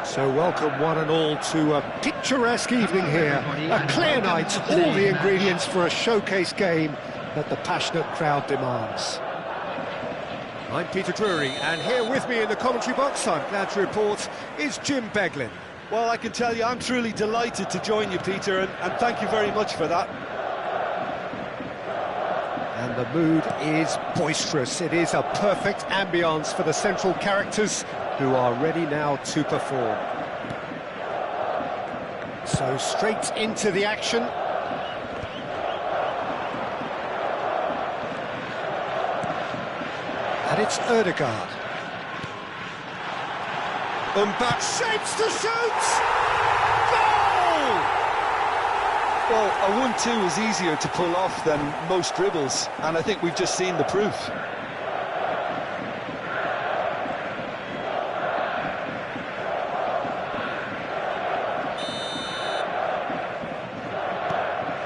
So welcome one and all to a picturesque evening here. A clear night, all the ingredients for a showcase game that the passionate crowd demands. I'm Peter Drury, and here with me in the commentary box, I'm glad to report, is Jim Beglin. Well, I can tell you, I'm truly delighted to join you, Peter, and thank you very much for that. And the mood is boisterous. It is a perfect ambience for the central characters who are ready now to perform. So straight into the action. And it's Ødegaard. Back shapes to shoot! Goal! Well, a 1-2 is easier to pull off than most dribbles, and I think we've just seen the proof.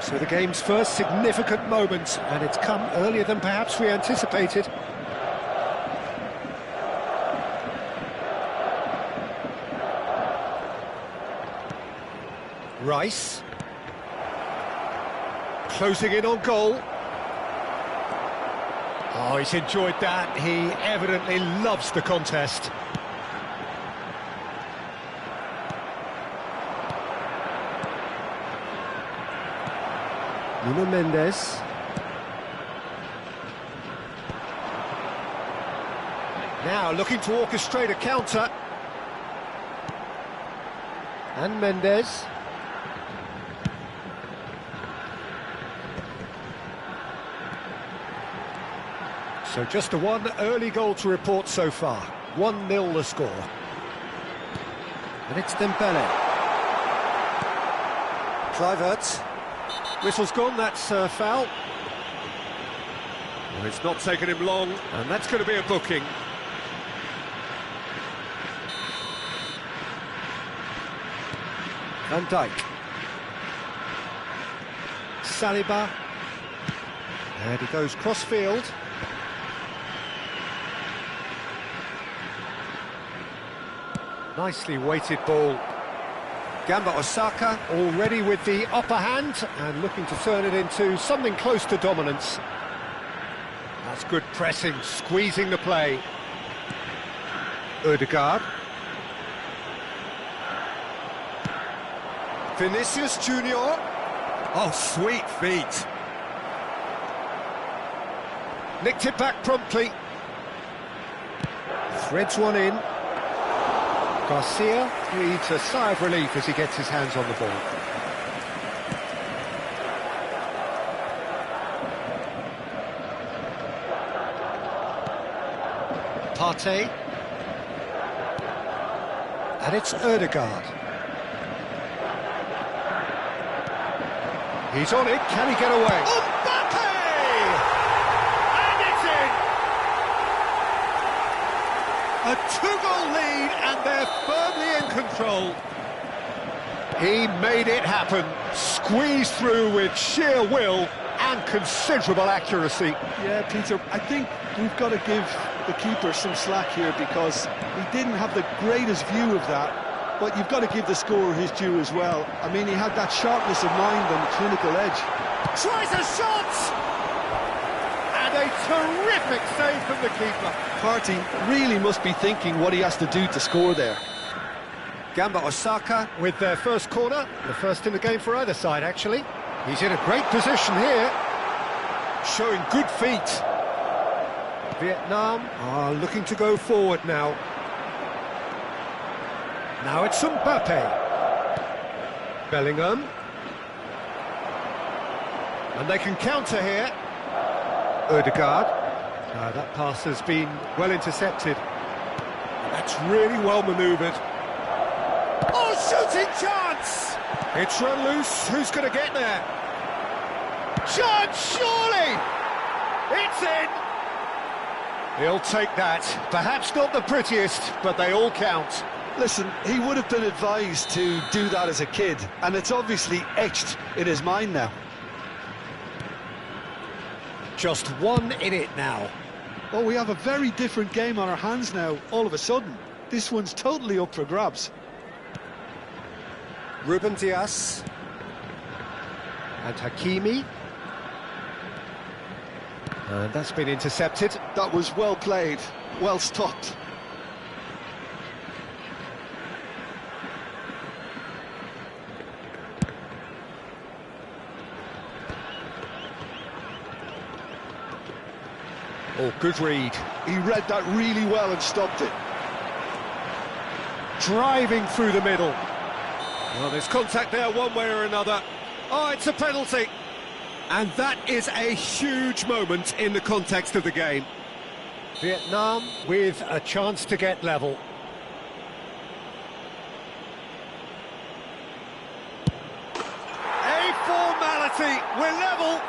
So the game's first significant moment, and it's come earlier than perhaps we anticipated. Rice. Closing in on goal. Oh, he's enjoyed that. He evidently loves the contest. Nuno Mendes. Now looking to orchestrate a counter. And Mendes. So just a one early goal to report so far. 1-0 the score. And it's Dembele. Kluivert. Whistle's gone, that's foul. Well, it's not taken him long, and that's going to be a booking. Van Dijk. Saliba. And he goes cross-field. Nicely weighted ball. Gamba Osaka already with the upper hand and looking to turn it into something close to dominance. That's good pressing, squeezing the play. Ødegaard. Vinicius Junior. Oh, sweet feet. Nicked it back promptly. Threads one in. Garcia breathes a sigh of relief as he gets his hands on the ball. Partey. And it's Ødegaard. He's on it, can he get away? Mbappe! And it's in! A 2-goal lead, and they're firmly in control. He made it happen, squeezed through with sheer will and considerable accuracy. Yeah, Peter, I think we've got to give the keeper some slack here because he didn't have the greatest view of that, but you've got to give the scorer his due as well. I mean, he had that sharpness of mind and clinical edge. Tries a shot! And a terrific save from the keeper. Partey really must be thinking what he has to do to score there. Gamba Osaka with their first corner, the first in the game for either side, actually. He's in a great position here, showing good feet. Vietnam are looking to go forward now. Now it's Mbappe. Bellingham. And they can counter here. Ødegaard. That pass has been well intercepted. That's really well manoeuvred. Oh, shooting chance! It's run loose. Who's going to get there? Chance, surely! It's in! He'll take that. Perhaps not the prettiest, but they all count. Listen, he would have been advised to do that as a kid, and it's obviously etched in his mind now. Just one in it now. Well, we have a very different game on our hands now, all of a sudden. This one's totally up for grabs. Ruben Dias. And Hakimi. And that's been intercepted. That was well played, well stopped. Oh, good read. He read that really well and stopped it. Driving through the middle. Well, there's contact there one way or another. Oh, it's a penalty. And that is a huge moment in the context of the game. Vietnam with a chance to get level. A formality. We're level.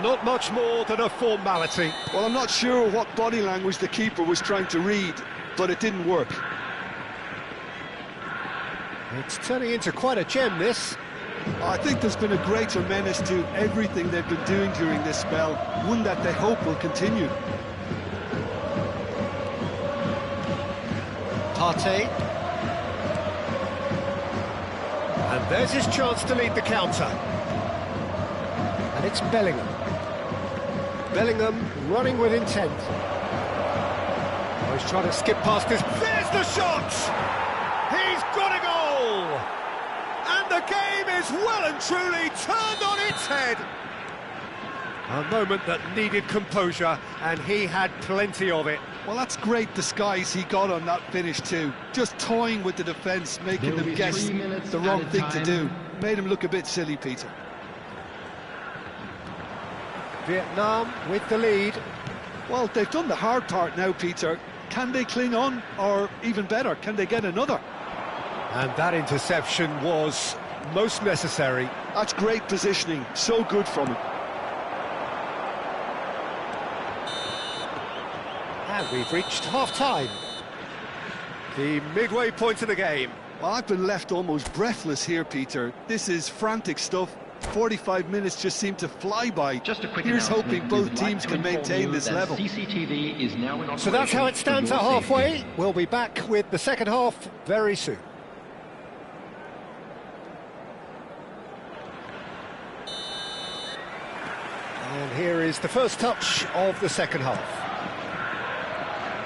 Not much more than a formality. Well, I'm not sure what body language the keeper was trying to read, but it didn't work. It's turning into quite a gem, this. I think there's been a greater menace to everything they've been doing during this spell, one that they hope will continue. Partey. And there's his chance to lead the counter. And it's Bellingham. Bellingham running with intent. Oh, he's trying to skip past this. There's the shot! He's got a goal! And the game is well and truly turned on its head. A moment that needed composure, and he had plenty of it. Well, that's great disguise he got on that finish too. Just toying with the defence, making them guess the wrong thing to do. Made him look a bit silly, Peter. Vietnam with the lead. Well, they've done the hard part now, Peter. Can they cling on, or even better, can they get another? And that interception was most necessary. That's great positioning, so good from him. And we've reached half-time. The midway point of the game. Well, I've been left almost breathless here, Peter. This is frantic stuff. 45 minutes just seem to fly by. Just a quick Here's hoping both teams can maintain this level. CCTV is now in operation. So that's how it stands at halfway. We'll be back with the second half very soon. And here is the first touch of the second half.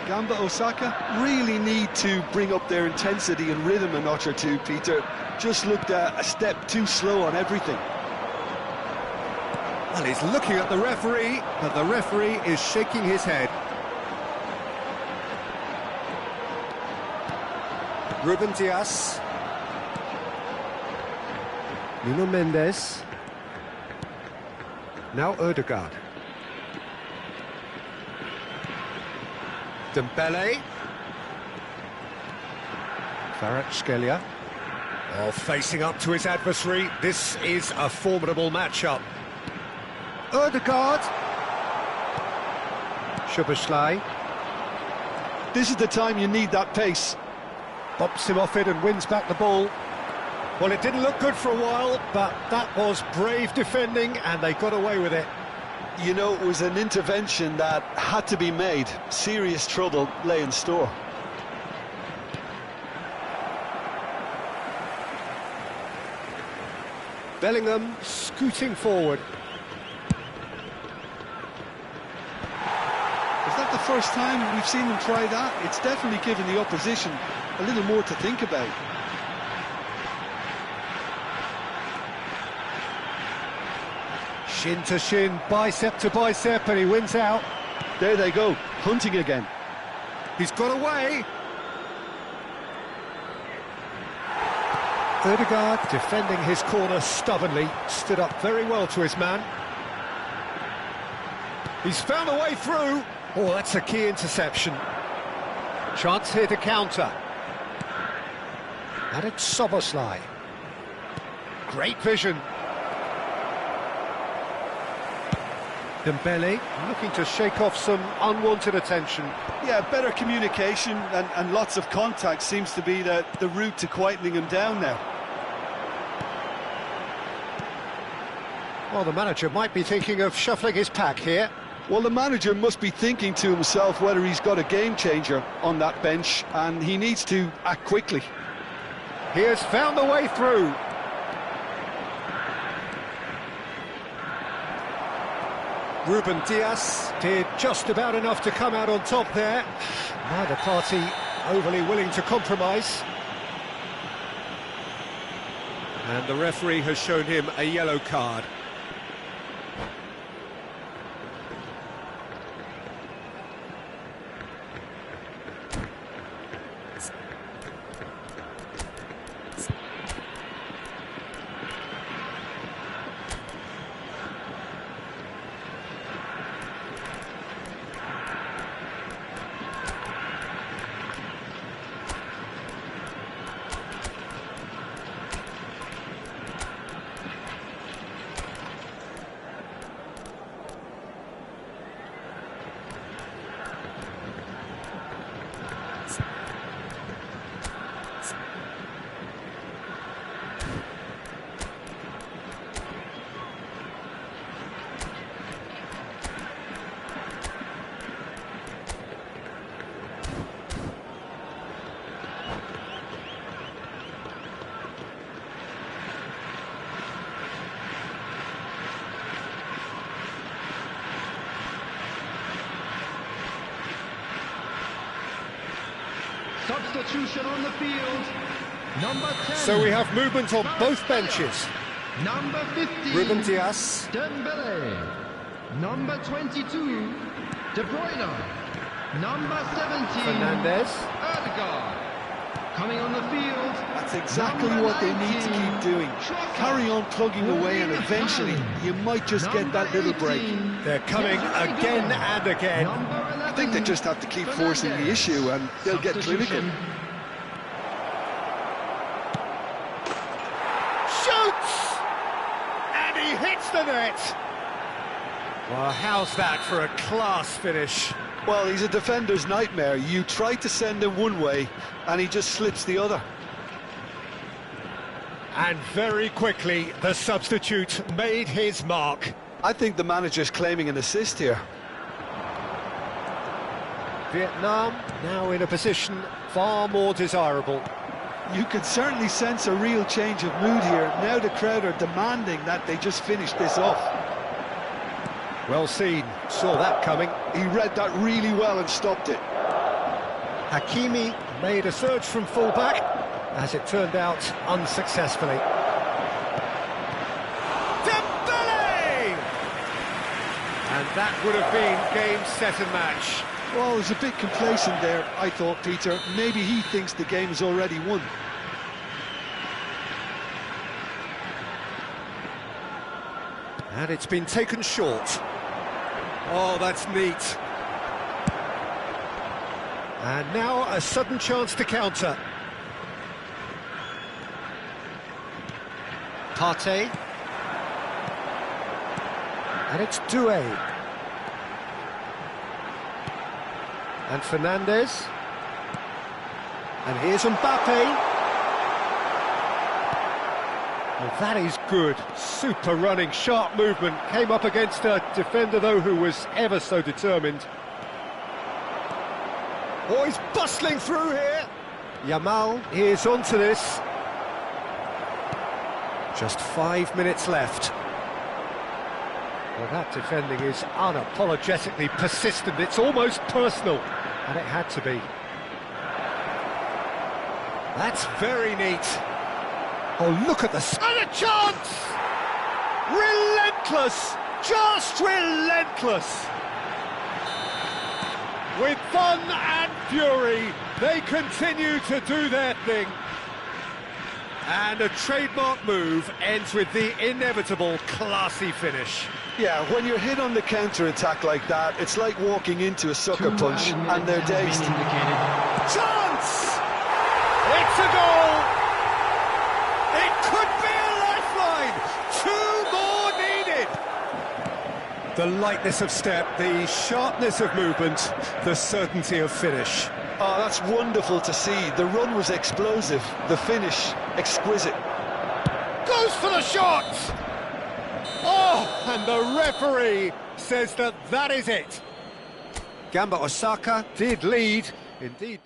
Gamba Osaka really need to bring up their intensity and rhythm a notch or two, Peter. Just looked a step too slow on everything. Well, he's looking at the referee, but the referee is shaking his head. Ruben Dias. Nuno Mendes. Now Ødegaard. Dembele. Kvaratskhelia. Oh, facing up to his adversary. This is a formidable matchup. Ødegaard. Szoboszlai. This is the time you need that pace. Bops him off it and wins back the ball. Well, it didn't look good for a while, but that was brave defending, and they got away with it. You know, it was an intervention that had to be made. Serious trouble lay in store. Bellingham scooting forward. Is that the first time we've seen them try that? It's definitely given the opposition a little more to think about. Shin to shin, bicep to bicep, and he wins out. There they go, hunting again. He's got away. Ødegaard defending his corner stubbornly, stood up very well to his man. He's found a way through. Oh, that's a key interception. Chance here to counter. And it's Szoboszlai. Great vision. Dembele looking to shake off some unwanted attention. Yeah, better communication and lots of contact seems to be the route to quietening him down now. Well, the manager might be thinking of shuffling his pack here. Well, the manager must be thinking to himself whether he's got a game changer on that bench, and he needs to act quickly. He has found the way through. Ruben Dias did just about enough to come out on top there. Neither party overly willing to compromise. And the referee has shown him a yellow card. Substitution on the field. Number 10. So we have movement on both benches. Number 15. Ruben Dias. Dembele. Number 22. De Bruyne. Number 17. Fernandez. Erdegaard. Coming on the field. That's exactly what they need to keep doing. Carry on plugging away, and eventually you might just get that little break. They're coming again and again. I think they just have to keep forcing the issue and they'll get clinical. Shoots! And he hits the net. Well, how's that for a class finish? Well, he's a defender's nightmare. You try to send him one way and he just slips the other. And very quickly, the substitute made his mark. I think the manager's claiming an assist here. Vietnam now in a position far more desirable. You can certainly sense a real change of mood here. Now the crowd are demanding that they just finish this off. Well seen, saw that coming. He read that really well and stopped it. Hakimi made a surge from full-back, as it turned out unsuccessfully. Dembele! And that would have been game, set and match. Well, he was a bit complacent there, I thought, Peter. Maybe he thinks the game is already won. And it's been taken short. Oh, that's neat. And now a sudden chance to counter. Partey. And it's Doué. And Fernandez. And here's Mbappe. Well, that is good. Super running, sharp movement. Came up against a defender, though, who was ever so determined. Oh, he's bustling through here. Yamal is onto this. Just 5 minutes left. Well, that defending is unapologetically persistent. It's almost personal, and it had to be. That's very neat. Oh, look at the... And a chance! Relentless! Just relentless! With fun and fury, they continue to do their thing. And a trademark move ends with the inevitable classy finish. Yeah, when you're hit on the counter-attack like that, it's like walking into a sucker punch and they're dazed. Chance! It's a goal! It could be a lifeline! 2 more needed! The lightness of step, the sharpness of movement, the certainty of finish. Oh, that's wonderful to see. The run was explosive, the finish exquisite. Goes for the shot! Oh, and the referee says that that is it. Gamba Osaka did lead, indeed.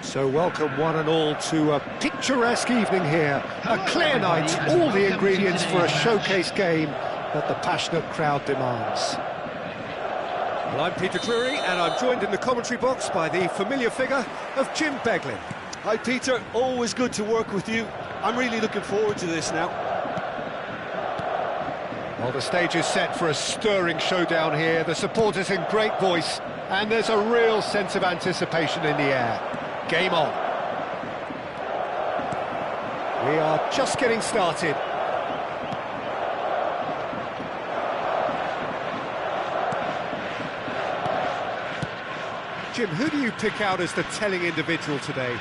So welcome one and all to a picturesque evening here. A clear night, all the ingredients for a showcase game that the passionate crowd demands. Well, I'm Peter Drury, and I'm joined in the commentary box by the familiar figure of Jim Beglin. Hi Peter, always good to work with you. I'm really looking forward to this now. Well, the stage is set for a stirring showdown here. The supporters in great voice, and there's a real sense of anticipation in the air. Game on. We are just getting started. Jim, who do you pick out as the telling individual today?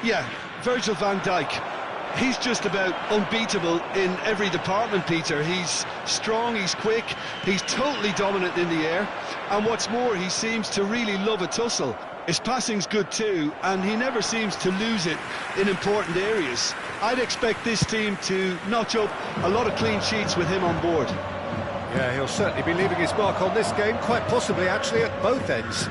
Yeah, Virgil van Dijk. He's just about unbeatable in every department, Peter. He's strong, he's quick, he's totally dominant in the air, and what's more, he seems to really love a tussle. His passing's good too, and he never seems to lose it in important areas. I'd expect this team to notch up a lot of clean sheets with him on board. Yeah, he'll certainly be leaving his mark on this game, quite possibly actually at both ends.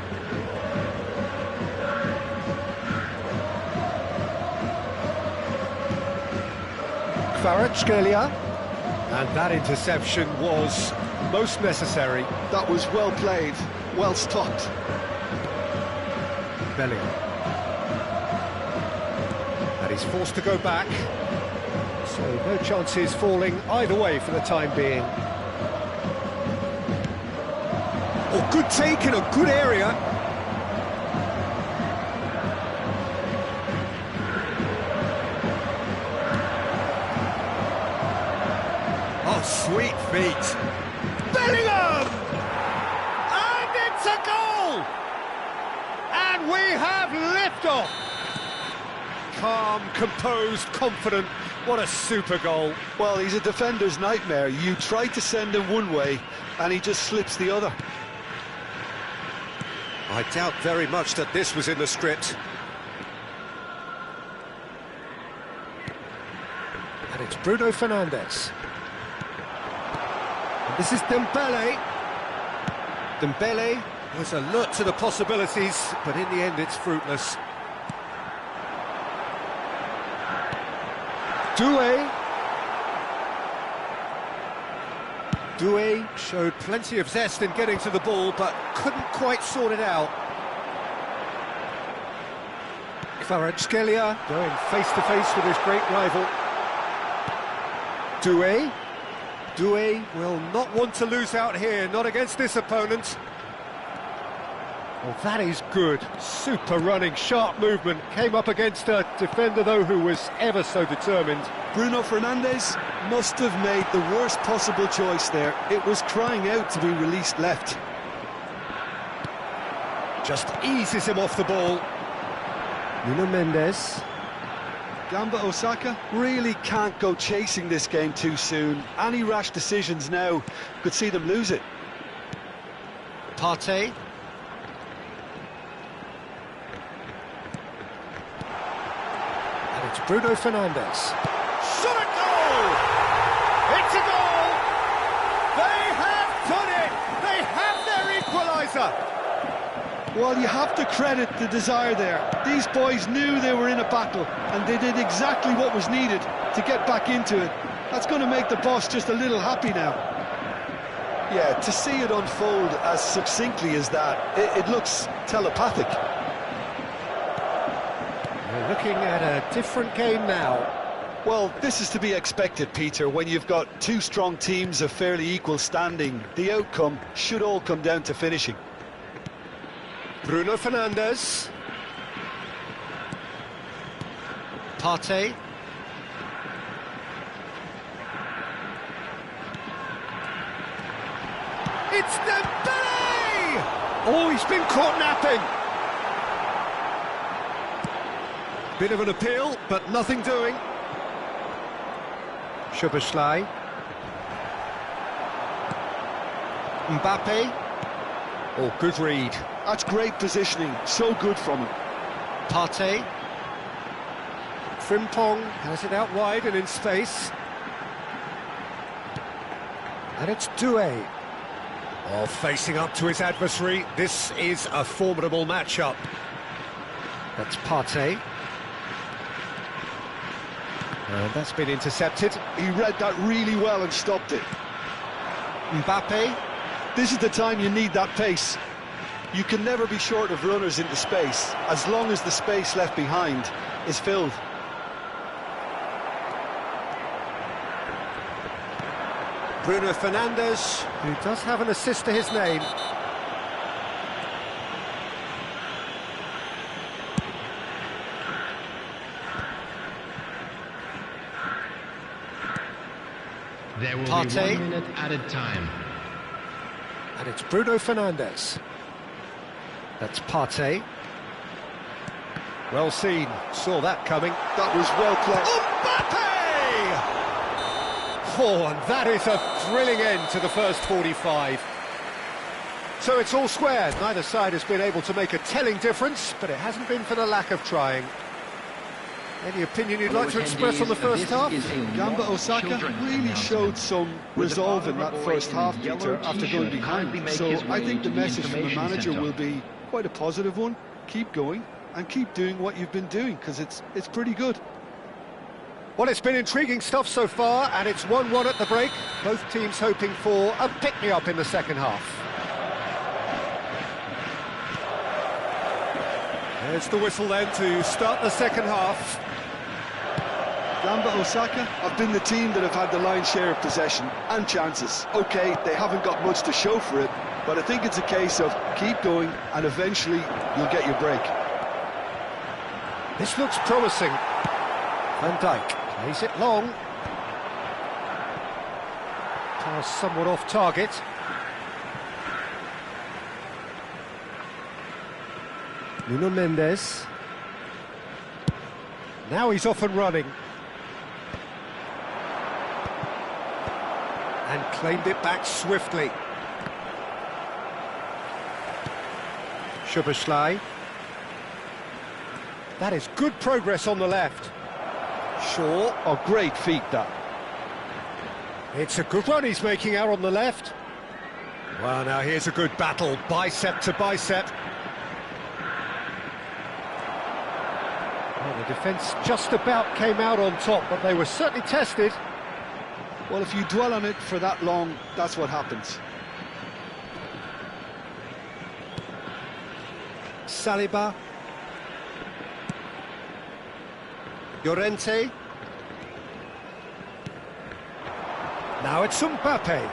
Kvaratskhelia, and that interception was most necessary. That was well played, well stopped. Bellingham. And he's forced to go back. So no chances falling either way for the time being. Oh, good take in a good area. Oh, sweet feet. Bellingham! And it's a goal! And we have liftoff! Calm, composed, confident. What a super goal. Well, he's a defender's nightmare. You try to send him one way, and he just slips the other. I doubt very much that this was in the script. And it's Bruno Fernandes. And this is Dembele. Dembele was alert to the possibilities, but in the end it's fruitless. Doué showed plenty of zest in getting to the ball, but couldn't quite sort it out. Kvaratskhelia going face-to-face with his great rival. Doué will not want to lose out here, not against this opponent. Well, that is good. Super running, sharp movement. Came up against a defender, though, who was ever so determined. Bruno Fernandes must have made the worst possible choice there. It was crying out to be released left. Just eases him off the ball. Nuno Mendes. Gamba Osaka really can't go chasing this game too soon. Any rash decisions now could see them lose it. Partey. And it's Bruno Fernandes. Shot a goal! It's a goal! They have done it! They have their equaliser! Well, you have to credit the desire there. These boys knew they were in a battle, and they did exactly what was needed to get back into it. That's going to make the boss just a little happy now. Yeah, to see it unfold as succinctly as that, it looks telepathic. We're looking at a different game now. Well, this is to be expected, Peter. When you've got two strong teams of fairly equal standing, the outcome should all come down to finishing. Bruno Fernandes. Partey. It's Dembele! Oh, he's been caught napping. Bit of an appeal, but nothing doing. Szoboszlai. Mbappe. Oh, good read. That's great positioning, so good from him. Partey. Frimpong has it out wide and in space. And it's Doué. Oh, facing up to his adversary. This is a formidable matchup. That's Partey. And that's been intercepted. He read that really well and stopped it. Mbappe. This is the time you need that pace. You can never be short of runners into space, as long as the space left behind is filled. Bruno Fernandes, who does have an assist to his name. There will Partey. be 1 minute added time. And it's Bruno Fernandes. That's Partey. Well seen, saw that coming. That was well played. Mbappe! Oh, and that is a thrilling end to the first 45. So it's all square. Neither side has been able to make a telling difference, but it hasn't been for the lack of trying. Any opinion you'd like to express on the first half? Gamba Osaka really showed some resolve in that first half, Peter, after going behind. So I think the message from the manager will be quite a positive one. Keep going and keep doing what you've been doing, because it's pretty good. Well, it's been intriguing stuff so far, and it's 1-1 at the break. Both teams hoping for a pick-me-up in the second half. There's the whistle then to start the second half. Gamba Osaka have been the team that have had the lion's share of possession and chances. OK, they haven't got much to show for it, but I think it's a case of keep going and eventually you'll get your break. This looks promising. Van Dijk plays it long. Pass somewhat off target. Nuno Mendes. Now he's off and running. And claimed it back swiftly. Szoboszlai. That is good progress on the left. Shaw. Oh, great feat, that. It's a good run he's making out on the left. Well, now here's a good battle, bicep to bicep. Well, the defence just about came out on top, but they were certainly tested. Well, if you dwell on it for that long, that's what happens. Saliba. Llorente. Now it's Mbappe.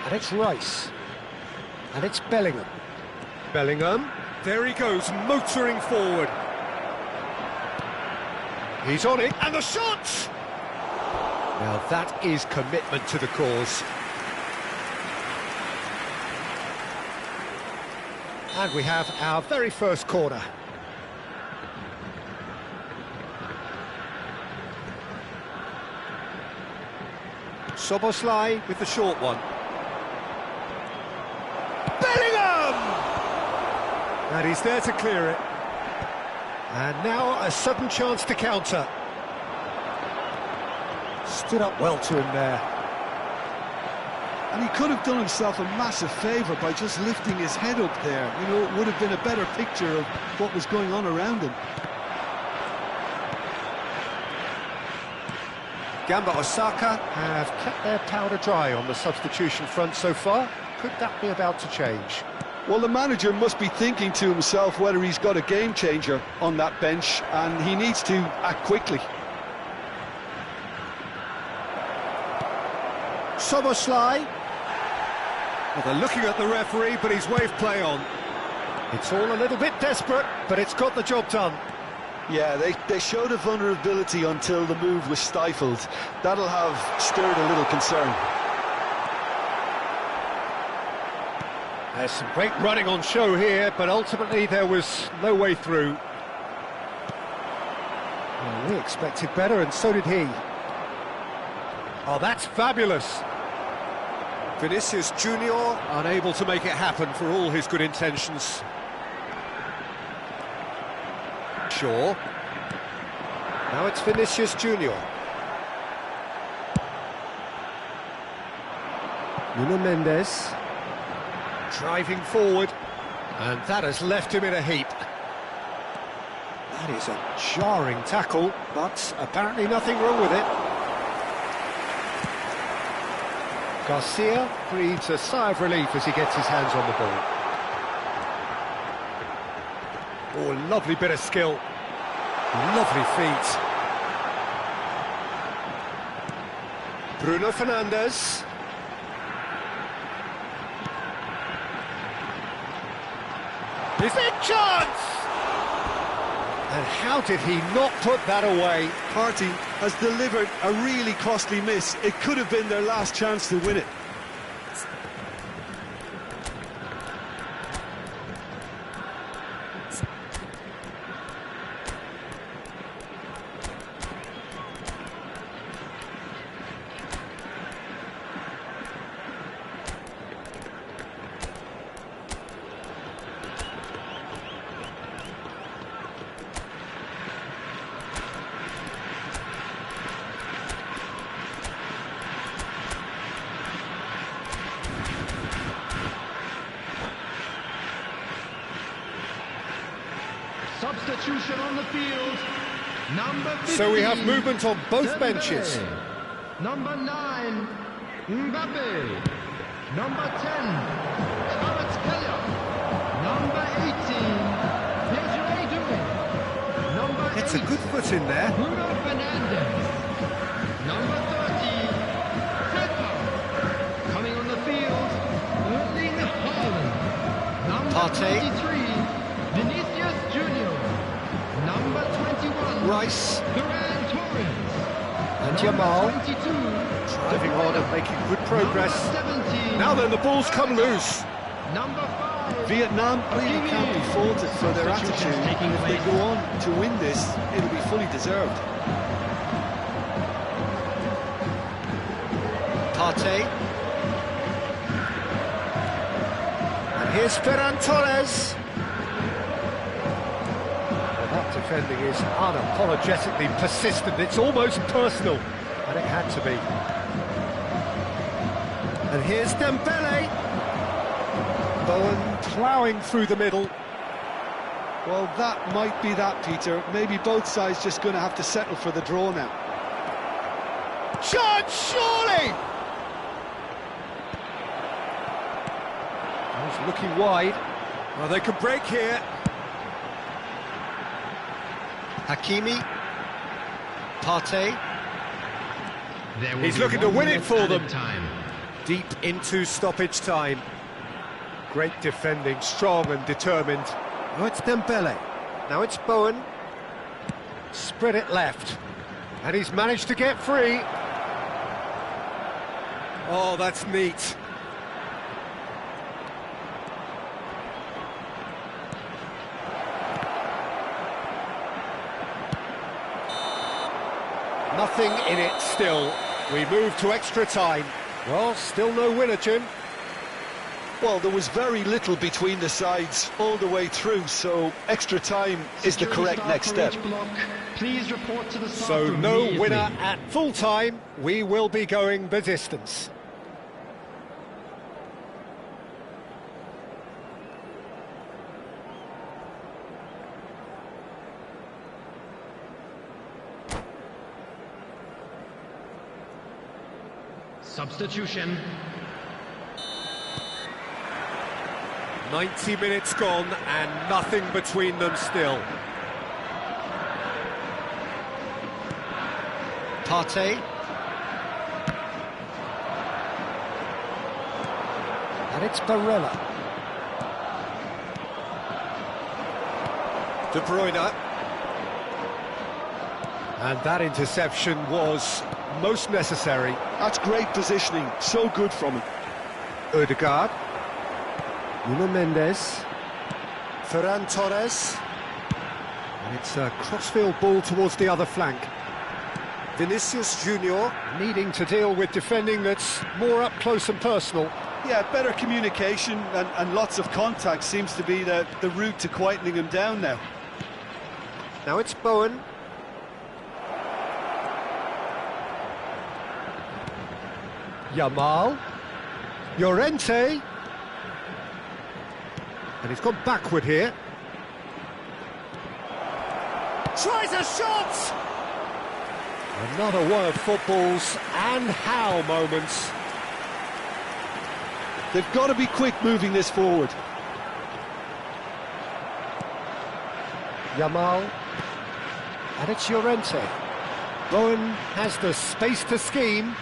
And it's Rice. And it's Bellingham. Bellingham. There he goes, motoring forward. He's on it, and the shot! Now that is commitment to the cause. And we have our very first corner. Szoboszlai with the short one. Bellingham! And he's there to clear it. And now a sudden chance to counter. Stood up well to him there. And he could have done himself a massive favour by just lifting his head up there. You know, it would have been a better picture of what was going on around him. Gamba Osaka have kept their powder dry on the substitution front so far. Could that be about to change? Well, the manager must be thinking to himself whether he's got a game changer on that bench, and he needs to act quickly. Szoboszlai. Well, they're looking at the referee, but he's waved play on. It's all a little bit desperate, but it's got the job done. Yeah, they showed a vulnerability until the move was stifled. That'll have stirred a little concern. There's some great running on show here, but ultimately there was no way through. Well, we expected better, and so did he. Oh, that's fabulous. Vinicius Junior unable to make it happen for all his good intentions. Shaw. Now it's Vinicius Junior. Nuno Mendes. Driving forward, and that has left him in a heap. That is a jarring tackle, but apparently nothing wrong with it. Garcia breathes a sigh of relief as he gets his hands on the ball. Oh, lovely bit of skill. Lovely feet. Bruno Fernandes. Is there a chance? And how did he not put that away? Partey has delivered a really costly miss. It could have been their last chance to win it. Substitution on the field. Number 15. So we have movement on both Dembele. benches. Number 9, Mbappe. Number 10, Kvaratskhelia. Number 18, Desiree Doué. Number Gets a 8, good foot in there. Bruno Fernandes. Number 30, Kepa. Coming on the field, Erling Haaland. Number Partey. 23, Vinicius Junior. Number 21, Rice. Ferran Torres. And Number Jamal. 22, Driving on and making good progress. Number 17, Now then, the ball's come loose. Number 5, Vietnam really can't be faulted for their attitude. Substitutions taking If they place. go on to win this, it'll be fully deserved. Partey. And here's Ferran Torres. Well, that defending is unapologetically persistent. It's almost personal, and it had to be. And here's Dembele. Bowen ploughing through the middle. Well, that might be that, Peter. Maybe both sides just going to have to settle for the draw now. Chance, surely! He's looking wide. Well, they can break here. Hakimi. Partey. There will He's be looking to 1 win it minute for added them. Time. Deep into stoppage time. Great defending, strong and determined. Oh, it's Dembele. Now it's Bowen. Spread it left. And he's managed to get free. Oh, that's neat. Nothing in it still. We move to extra time. Well, still no winner, Jim. Well, there was very little between the sides all the way through, so extra time is the correct next step. Please report to the staff So room no immediately. winner at full time. We will be going the distance. Substitution. 90 minutes gone and nothing between them still. Partey. And it's Barella. De Bruyne. And that interception was most necessary. That's great positioning, so good from him. Odegaard. Nuno Mendes. Ferran Torres. And it's a crossfield ball towards the other flank. Vinicius Junior needing to deal with defending that's more up close and personal. Yeah, better communication and lots of contact seems to be the route to quietening him down now. Now it's Bowen. Jamal. Llorente. And he's gone backward here. Tries a shot! Another one of football's and how moments. They've got to be quick moving this forward. Yamal. And it's Llorente. Bowen has the space to scheme.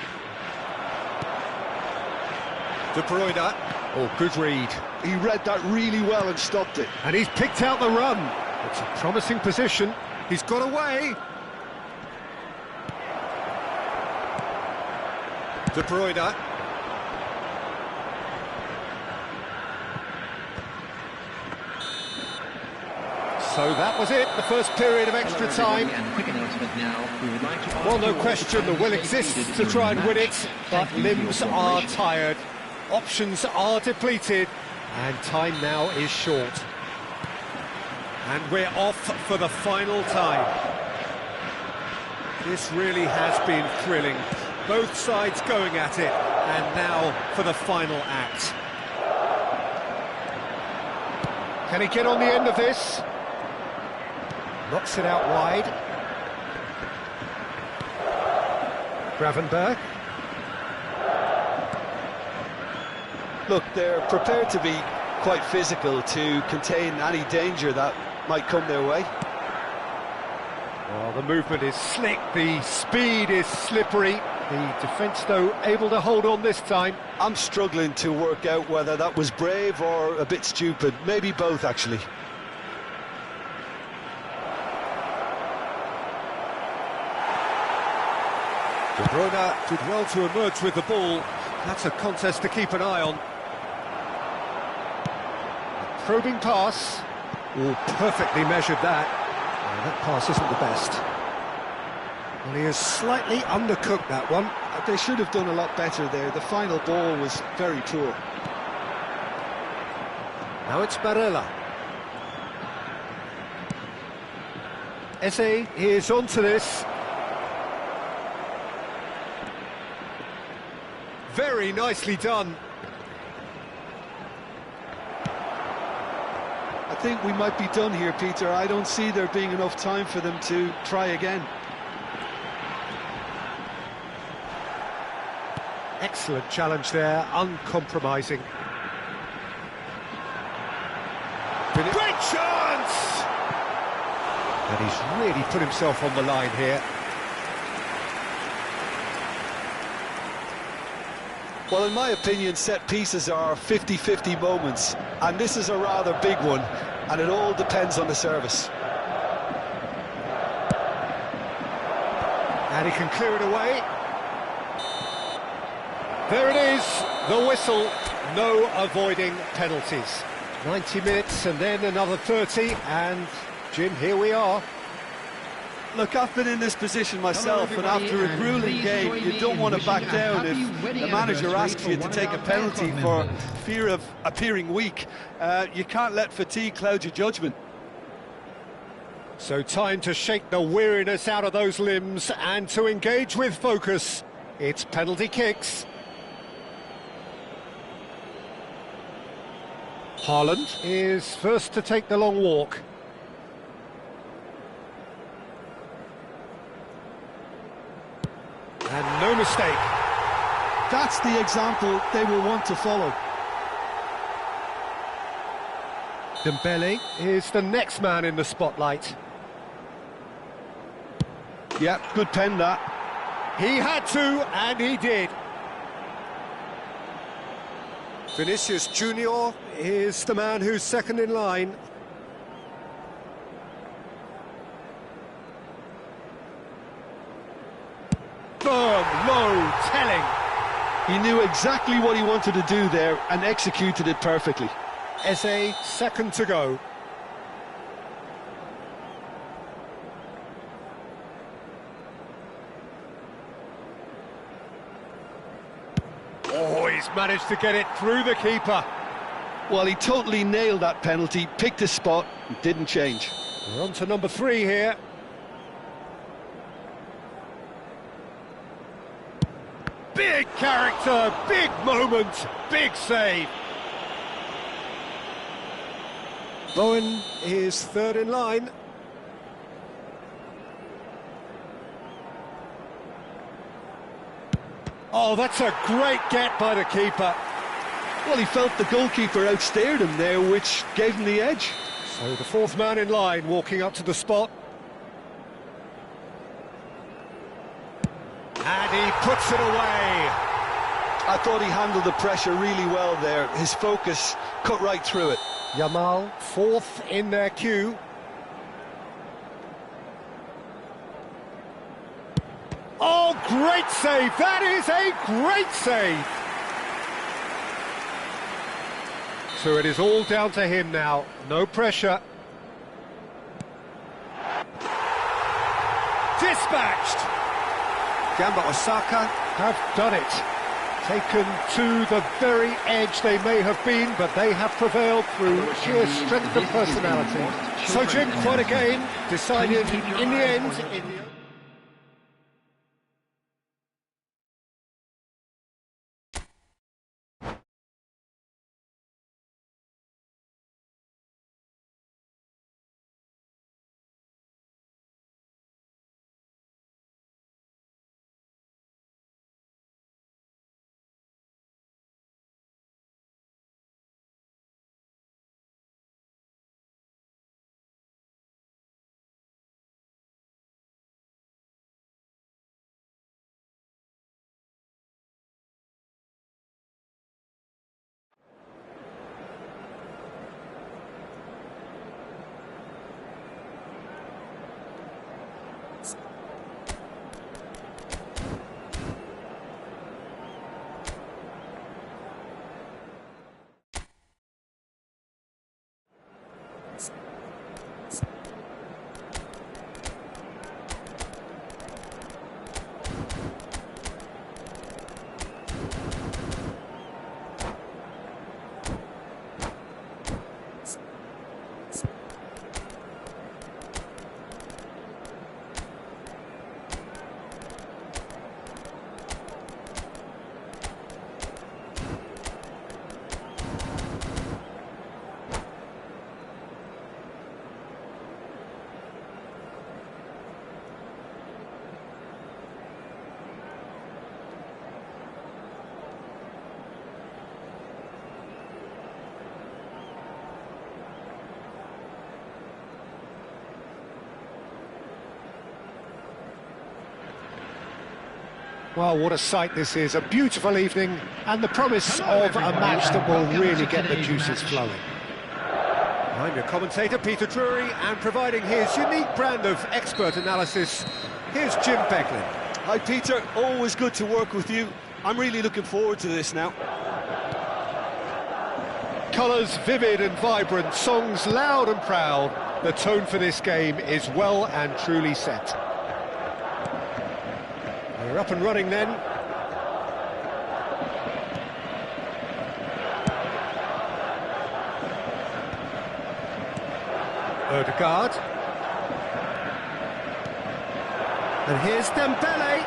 De Bruyne. Oh, good read. He read that really well and stopped it. And he's picked out the run. It's a promising position. He's got away. De Bruyne. So that was it, the first period of extra time. Well, no question, the will exists to try and win it, but limbs are tired, options are depleted, and time now is short. And we're off for the final time. This really has been thrilling. Both sides going at it, and now for the final act. Can he get on the end of this? Knocks it out wide. Gravenberg. Look, they're prepared to be quite physical to contain any danger that might come their way. Well, the movement is slick, the speed is slippery. The defence, though, able to hold on this time. I'm struggling to work out whether that was brave or a bit stupid. Maybe both, actually. De Bruyne did well to emerge with the ball. That's a contest to keep an eye on. A probing pass. Oh, perfectly measured that. Oh, that pass isn't the best. Well, he has slightly undercooked that one. They should have done a lot better there. The final ball was very poor. Now it's Barella. Eze is onto this. Very nicely done. I think we might be done here, Peter. I don't see there being enough time for them to try again. Excellent challenge there, uncompromising. Great chance! And he's really put himself on the line here. Well, in my opinion, set pieces are 50-50 moments, and this is a rather big one, and it all depends on the service. And he can clear it away. There it is, the whistle, no avoiding penalties. 90 minutes and then another 30, and Jim, here we are. Look, I've been in this position myself, and after a grueling game, you don't want to back down if the manager asks you to take a penalty for fear of appearing weak. You can't let fatigue cloud your judgment. So time to shake the weariness out of those limbs and to engage with focus. It's penalty kicks. Haaland is first to take the long walk. And no mistake. That's the example they will want to follow. Dembele is the next man in the spotlight. Yeah, good pen that. He had to, and he did. Vinicius Junior is the man who's second in line. Firm, low, telling. He knew exactly what he wanted to do there and executed it perfectly. Eze, second to go. Oh, he's managed to get it through the keeper. Well, he totally nailed that penalty, picked his spot, and didn't change. We're on to number 3 here. Big character, big moment, big save. Bowen is third in line. Oh, that's a great get by the keeper. Well, he felt the goalkeeper outstared him there, which gave him the edge. So the fourth man in line walking up to the spot. And he puts it away. I thought he handled the pressure really well there. His focus cut right through it. Yamal, fourth in their queue. Oh, great save! That is a great save! So it is all down to him now. No pressure. Dispatched! Gamba Osaka have done it. Taken to the very edge they may have been, but they have prevailed through sheer strength of personality. So Jim, quite a game, decided in the end... Well, what a sight this is, a beautiful evening, and the promise of a match that will really get the juices flowing. I'm your commentator, Peter Drury, and providing his unique brand of expert analysis, here's Jim Beglin. Hi, Peter. Always good to work with you. I'm really looking forward to this now. Colours vivid and vibrant, songs loud and proud. The tone for this game is well and truly set. We're up and running then. Odegaard. And here's Dembele.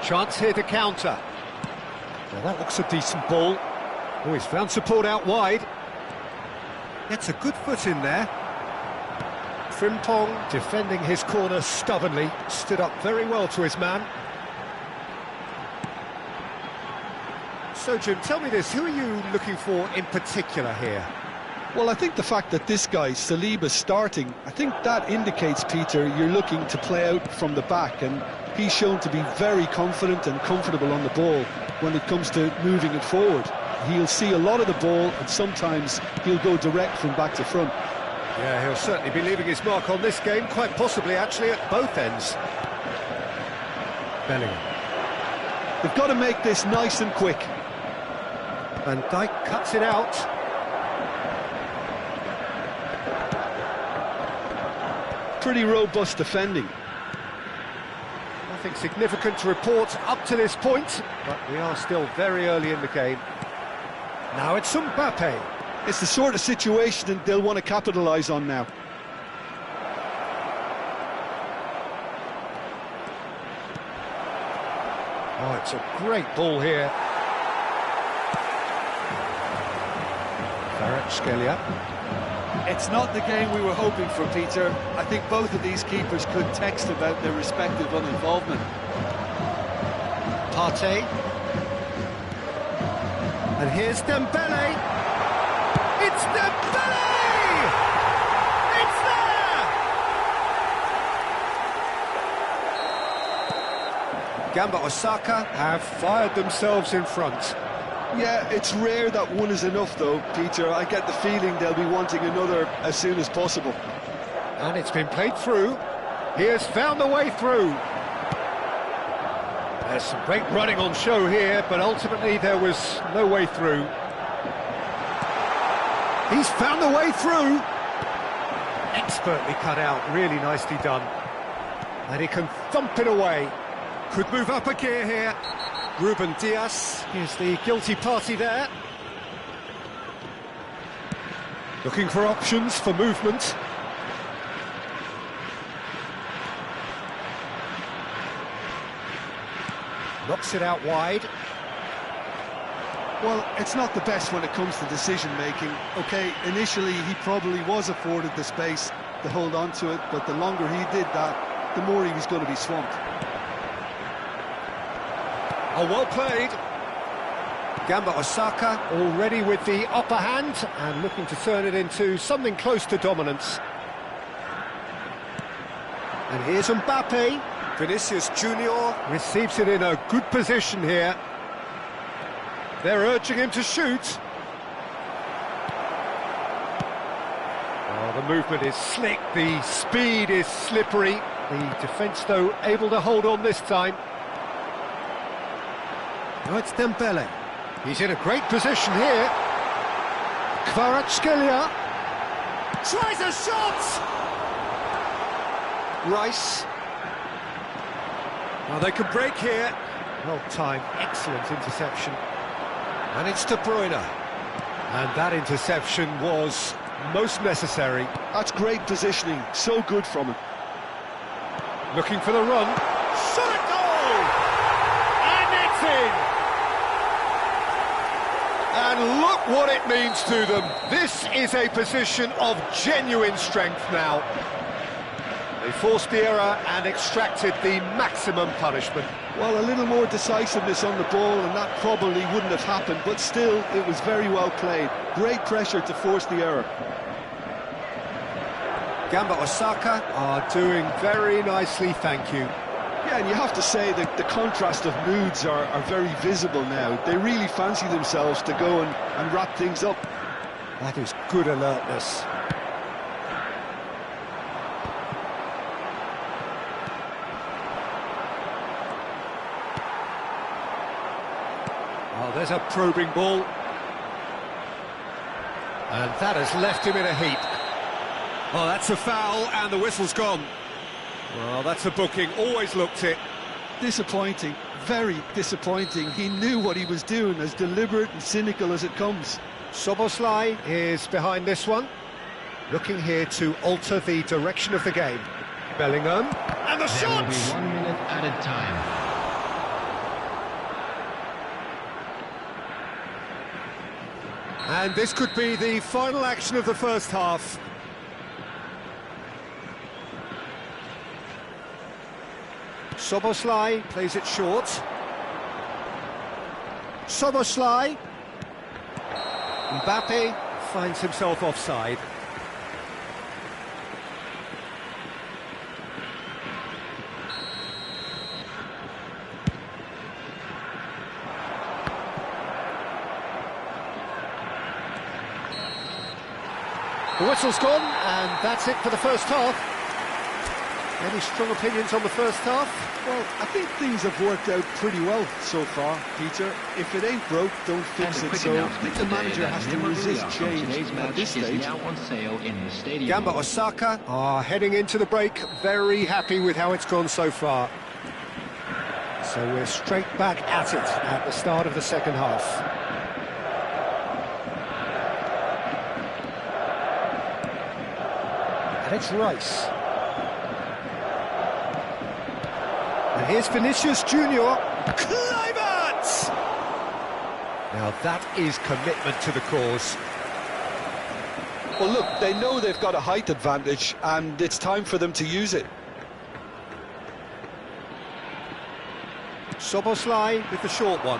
Chance here to counter. Well, that looks a decent ball. Oh, he's found support out wide. Gets a good foot in there. Frimpong defending his corner stubbornly, stood up very well to his man. So Jim, tell me this, who are you looking for in particular here? Well, I think the fact that this guy, Saliba's starting, I think that indicates, Peter, you're looking to play out from the back, and he's shown to be very confident and comfortable on the ball when it comes to moving it forward. He'll see a lot of the ball, and sometimes he'll go direct from back to front. Yeah, he'll certainly be leaving his mark on this game, quite possibly actually at both ends. Bellingham. They've got to make this nice and quick. Van Dijk cuts it out. Pretty robust defending. Nothing significant to report up to this point, but we are still very early in the game. Now it's Mbappe. It's the sort of situation that they'll want to capitalise on now. Oh, it's a great ball here. Kvaratskhelia. It's not the game we were hoping for, Peter. I think both of these keepers could text about their respective uninvolvement. Partey. And here's Dembele. It's Dembele! It's there! Gamba Osaka have fired themselves in front. Yeah, it's rare that one is enough, though, Peter. I get the feeling they'll be wanting another as soon as possible. And it's been played through. He has found the way through. There's some great running on show here, but ultimately there was no way through. He's found the way through. Expertly cut out, really nicely done. And he can thump it away. Could move up a gear here. Ruben Dias is the guilty party there. Looking for options for movement. Knocks it out wide. Well, it's not the best when it comes to decision-making. OK, initially he probably was afforded the space to hold on to it, but the longer he did that, the more he was going to be swamped. Oh, well played. Gamba Osaka already with the upper hand and looking to turn it into something close to dominance. And here's Mbappe. Vinicius Junior receives it in a good position here. They're urging him to shoot. Oh, the movement is slick, the speed is slippery. The defence, though, able to hold on this time. Now it's Dembele. He's in a great position here. Kvaratskhelia tries a shot! Rice. Well, they can break here. Well timed, excellent interception. And it's De Bruyne. And that interception was most necessary. That's great positioning, so good from him. Looking for the run. Shot a goal! And it's in! And look what it means to them. This is a position of genuine strength now. They forced the error and extracted the maximum punishment. Well, a little more decisiveness on the ball and that probably wouldn't have happened, but still, it was very well played. Great pressure to force the error. Gamba Osaka are doing very nicely, thank you. Yeah, and you have to say that the contrast of moods are very visible now. They really fancy themselves to go and wrap things up. That is good alertness. Oh, there's a probing ball. And that has left him in a heap. Oh, that's a foul, and the whistle's gone. Well, that's a booking, always looked it. Disappointing, very disappointing. He knew what he was doing, as deliberate and cynical as it comes. Szoboszlai is behind this one, looking here to alter the direction of the game. Bellingham, and the shot! There will be 1 minute added time. And this could be the final action of the first half. Szoboszlai plays it short. Szoboszlai. Mbappe finds himself offside. The whistle's gone, and that's it for the first half. Any strong opinions on the first half? Well, I think things have worked out pretty well so far, Peter. If it ain't broke, don't fix it. So the manager has to resist change at this stage. Now on sale in the stadium. Gamba Osaka are heading into the break, very happy with how it's gone so far. So we're straight back at it at the start of the second half. And it's Rice. And here's Vinicius Junior. Kluivert! Now that is commitment to the cause. Well, look, they know they've got a height advantage, and it's time for them to use it. Szoboszlai with the short one.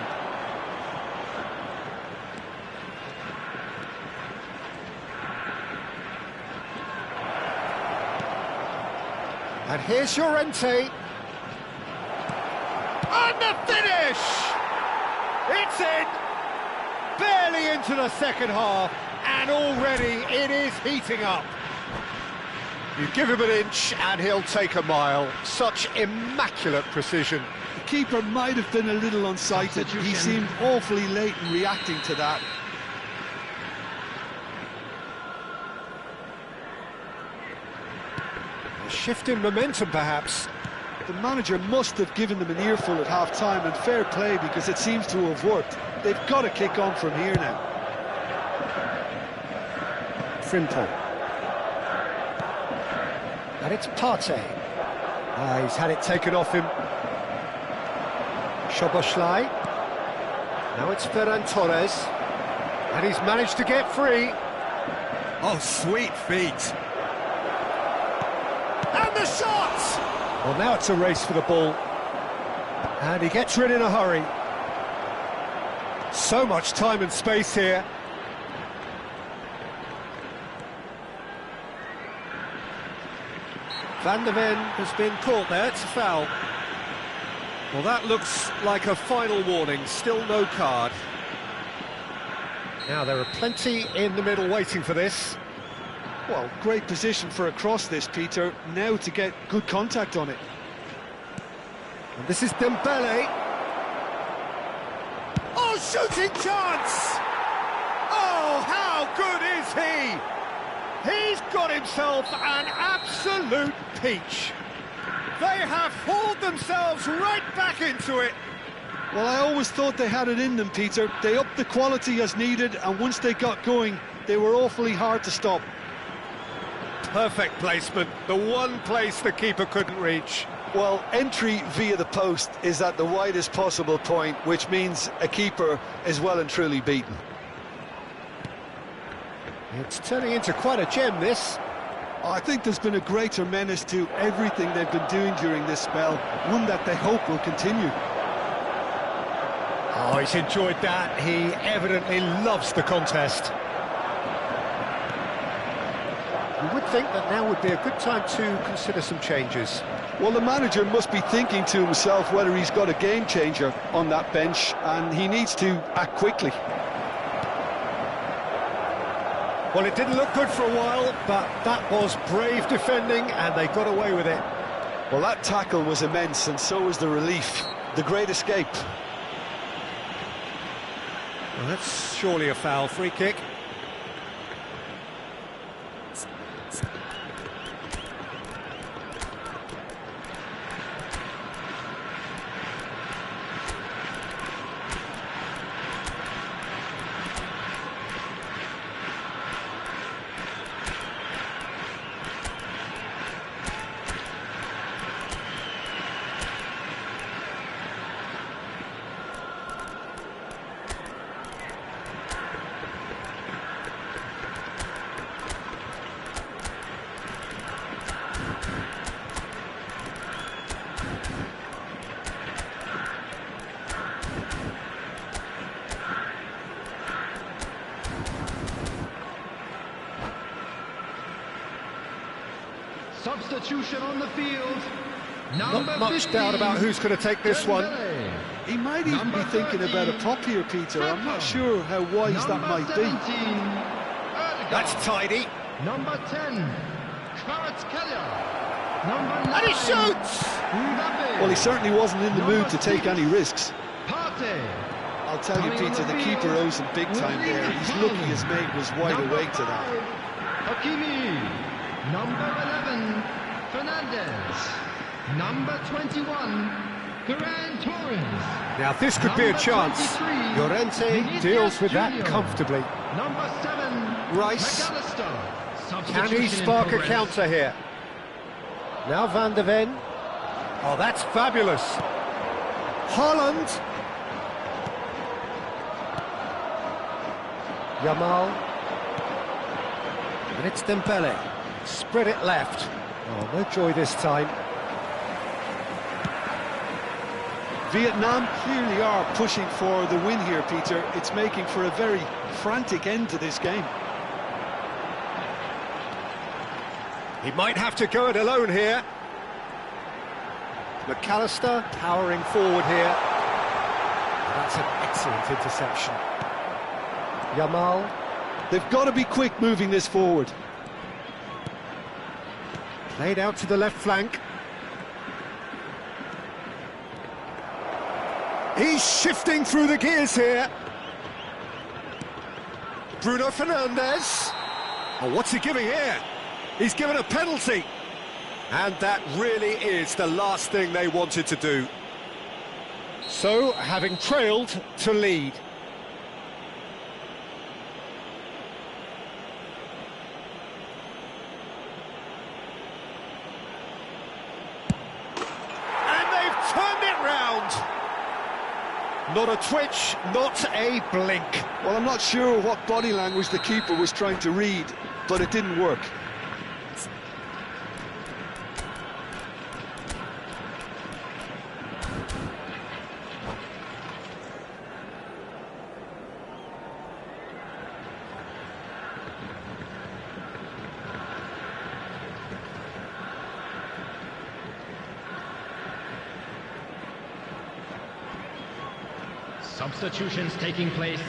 And here's Llorente. And the finish! It's in! Barely into the second half, and already it is heating up. You give him an inch and he'll take a mile. Such immaculate precision. The keeper might have been a little unsighted. He seemed awfully late in reacting to that. A shift in momentum, perhaps. The manager must have given them an earful at half-time, and fair play, because it seems to have worked. They've got to kick on from here now. Frimpong. And it's Partey. He's had it taken off him. Szoboszlai. Now it's Ferran Torres. And he's managed to get free. Oh, sweet feet. And the shot! Well, now it's a race for the ball. And he gets rid in a hurry. So much time and space here. Van der Ven has been caught there, it's a foul. Well, that looks like a final warning, still no card. Now, there are plenty in the middle waiting for this. Well, great position for a cross this, Peter. Now to get good contact on it. And this is Dembele. Oh, shooting chance! Oh, how good is he? He's got himself an absolute peach. They have hauled themselves right back into it. Well, I always thought they had it in them, Peter. They upped the quality as needed, and once they got going, they were awfully hard to stop. Perfect placement, the one place the keeper couldn't reach. Well, entry via the post is at the widest possible point, which means a keeper is well and truly beaten. It's turning into quite a gem, this. I think there's been a greater menace to everything they've been doing during this spell, one that they hope will continue. Oh, he's enjoyed that. He evidently loves the contest. You would think that now would be a good time to consider some changes. Well, the manager must be thinking to himself whether he's got a game changer on that bench, and he needs to act quickly. Well, it didn't look good for a while, but that was brave defending, and they got away with it. Well, that tackle was immense, and so was the relief. The great escape. Well, that's surely a foul. Free kick. Substitution on the field. Not much doubt about who's going to take this one. He might even be thinking about a prop here, Peter. I'm not sure how wise that might be. That's tidy. Number 10, Kvaratskhelia. Number 9, And he shoots! Well, he certainly wasn't in the mood to take any risks. Partey. I'll tell you, Peter, the keeper owes him big time there. He's lucky his mate was wide awake to that. Hakimi. Number 11, Fernandez. Number 21, Ferran Torres. Now this could be a chance. 23, Llorente deals with that Junior. comfortably. Number 7, Rice. McAllister. Can he Substitution in spark a progress. counter here? Now Van der Ven. Oh, that's fabulous. Haaland. Yamal. And it's Dembele. Spread it left. Oh, no joy this time. Vietnam clearly are pushing for the win here, Peter. It's making for a very frantic end to this game. He might have to go it alone here. McAllister powering forward here. That's an excellent interception. Yamal. They've got to be quick moving this forward. Played out to the left flank. He's shifting through the gears here. Bruno Fernandes. Oh, what's he giving here? He's given a penalty. And that really is the last thing they wanted to do. So, having trailed to lead. And they've turned it round. Not a twitch, not a blink. Well, I'm not sure what body language the keeper was trying to read, but it didn't work. Substitutions taking place.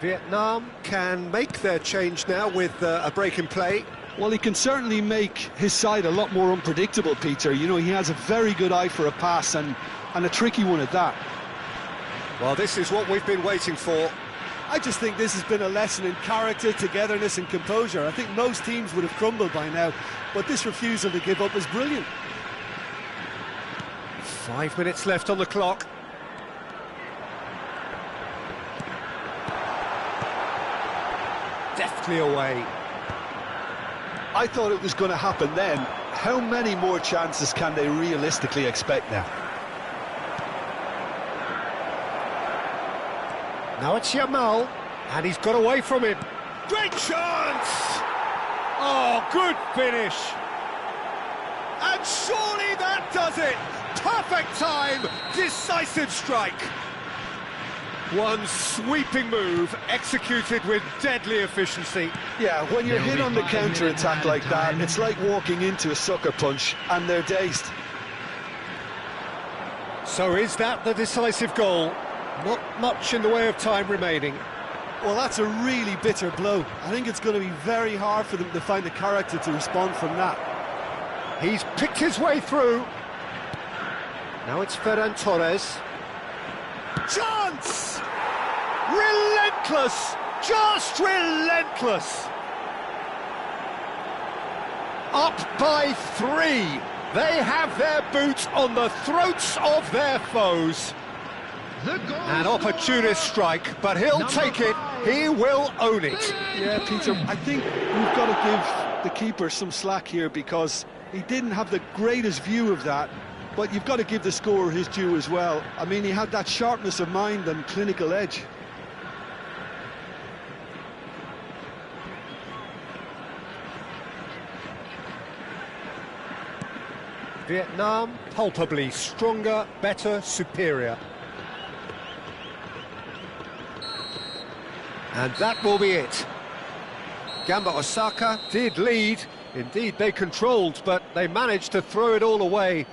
Vietnam can make their change now with a break in play. Well, he can certainly make his side a lot more unpredictable, Peter. You know, he has a very good eye for a pass and a tricky one at that. Well, this is what we've been waiting for. I just think this has been a lesson in character, togetherness and composure. I think most teams would have crumbled by now, but this refusal to give up is brilliant. 5 minutes left on the clock. Deftly away. I thought it was going to happen then. How many more chances can they realistically expect now? Now it's Yamal, and he's got away from him. Great chance! Oh, good finish. And surely that does it. Perfect time, decisive strike. One sweeping move, executed with deadly efficiency. Yeah, when you're hit on the counter-attack like that, it's like walking into a sucker punch, and they're dazed. So is that the decisive goal? Not much in the way of time remaining. Well, that's a really bitter blow. I think it's going to be very hard for them to find the character to respond from that. He's picked his way through. Now it's Ferran Torres. Chance! Relentless! Just relentless! Up by 3. They have their boots on the throats of their foes. An opportunist strike, but he'll take it. He will own it. Yeah, Peter, I think we've got to give the keeper some slack here because he didn't have the greatest view of that. But you've got to give the scorer his due as well. I mean, he had that sharpness of mind and clinical edge. Vietnam, palpably stronger, better, superior. And that will be it. Gamba Osaka did lead. Indeed, they controlled, but they managed to throw it all away.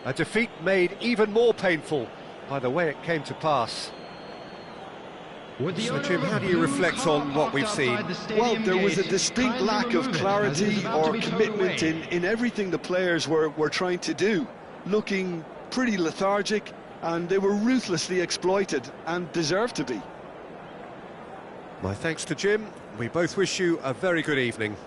A defeat made even more painful by the way it came to pass. So, Jim, how do you reflect on what we've seen? Well, there was a distinct lack of clarity or commitment in everything the players were trying to do. Looking pretty lethargic, and they were ruthlessly exploited and deserved to be. My thanks to Jim. We both wish you a very good evening.